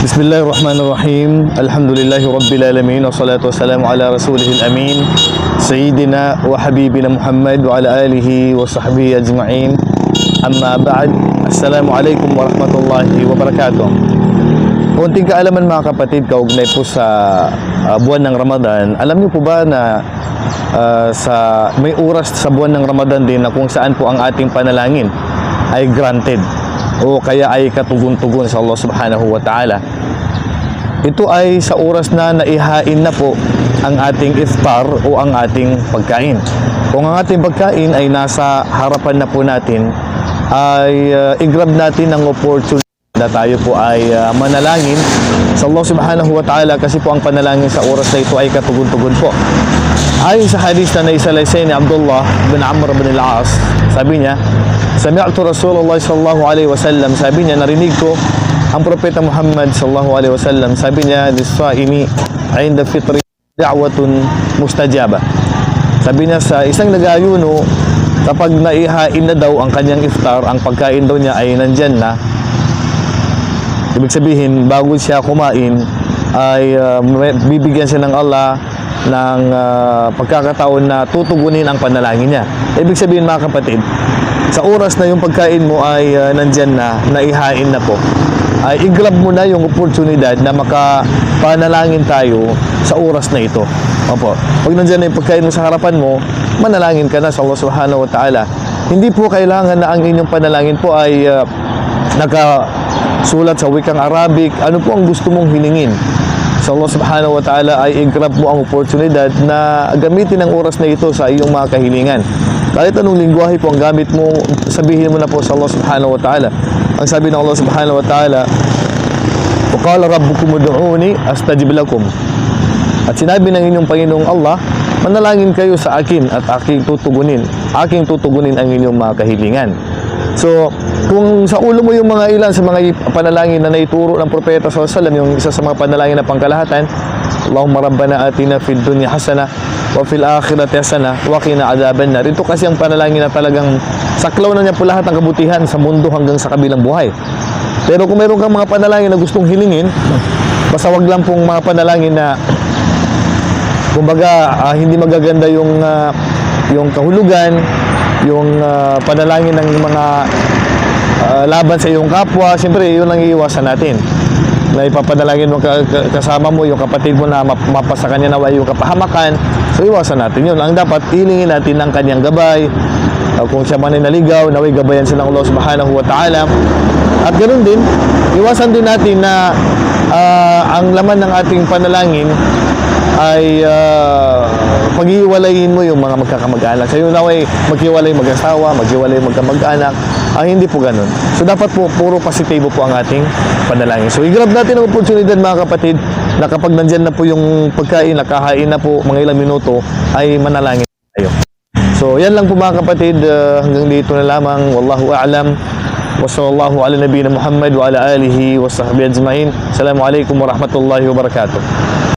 Bismillahirrahmanirrahim. Alhamdulillahi Rabbil Alamin. Wassalatu wassalamu ala rasulihil amin Sayyidina wa habibina Muhammad wa ala alihi wa sahbihi ajma'in. Amma ba'd. Assalamualaikum warahmatullahi wabarakatuh. Konting kaalaman mga kapatid, kaugnay po sa buwan ng Ramadan. Alam niyo po ba na may oras sa buwan ng Ramadan din na kung saan po ang ating panalangin ay granted o kaya ay katugon-tugon sa Allah subhanahu wa ta'ala. Ito ay sa oras na naihain na po ang ating iftar o ang ating pagkain. Kung ang ating pagkain ay nasa harapan na po natin, ay i-grab natin ang opportunity na tayo po ay manalangin sa Allah subhanahu wa ta'ala, kasi po ang panalangin sa oras na ito ay katugon-tugon po. Ayon sa hadith na naisalaysay ni Abdullah bin Amr bin al-As, sabi niya, sami'tu Rasulullah sallallahu alaihi wasallam, sabi niya, narinig ko ang propeta Muhammad sallallahu alaihi wasallam, sabi niya, lis-saimi 'inda fitri da'watun mustajaba. Sabi niya, sa isang nag-aayuno, kapag naihain na daw ang kanyang iftar, ang pagkain daw niya ay nandyan na, ibig sabihin bago siya kumain ay bibigyan siya ng Allah ng pagkakataon na tutugunin ang panalangin niya. Ibig sabihin mga kapatid, sa oras na yung pagkain mo ay nandyan na, naihain na po, ay i-grab mo na yung oportunidad na makapanalangin tayo sa oras na ito. Opo. Pag nandyan na yung pagkain mo sa harapan mo, manalangin ka na sa Allah subhanahu wa ta'ala. Hindi po kailangan na ang inyong panalangin po ay nakasulat sa wikang Arabic. Ano po ang gusto mong hilingin sa Allah subhanahu wa ta'ala, ay i-grab mo ang oportunidad na gamitin ang oras na ito sa iyong mga kahilingan. Kahit anong lingwahe po ang gamit mo, sabihin mo na po sa Allah subhanahu wa ta'ala. Ang sabi ng Allah subhanahu wa ta'ala, وَقَالَ رَبُّكُمُ ادْعُونِي أَسْتَجِبْ لَكُمْ. At sinabi ng inyong Panginoong Allah, manalangin kayo sa akin at aking tutugunin ang inyong mga kahilingan. So, kung sa ulo mo yung mga ilan sa mga panalangin na naituro ng propeta sallallahu alaihi wasallam, yung isa sa mga panalangin na pangkalahatan, Allahumma rabbana atina fid dunya hasana wa fil akhirati hasana wa qina adzabannar. Ito kasi ang panalangin na talagang saklaw na niya po lahat ng kabutihan sa mundo hanggang sa kabilang buhay. Pero kung meron kang mga panalangin na gustong hilingin, basta wag lang pong mga panalangin na kumbaga hindi magaganda yung kahulugan, yung panalangin ng mga laban sa iyong kapwa. Siyempre yun ang iiwasan natin, na ipapanalangin mo kasama mo, yung kapatid mo na mapasa kanya na yung kapahamakan. So iwasan natin yun. Ang dapat hilingin natin ng kanyang gabay, kung siya man ay naligaw, naway gabayan silang Allah subhanahu wa ta'ala. At ganoon din, iwasan din natin na ang laman ng ating panalangin ay pag-iwalayin mo yung mga magkakamag-anak. Kayo naway maghiwalay mag-asawa, maghiwalay magkamag-anak. Hindi po ganun. So dapat po puro positibo po ang ating panalangin. So i-grab natin ang oportunidad mga kapatid, na kapag nandyan na po yung pagkain, nakahain na po mga ilang minuto, ay manalangin tayo. So yan lang po mga kapatid, hanggang dito na lamang. Wallahu a'lam. Wa sallallahu ala nabiyina Muhammad wa ala alihi wa sahbihi ajma'in. Assalamualaikum warahmatullahi wabarakatuh.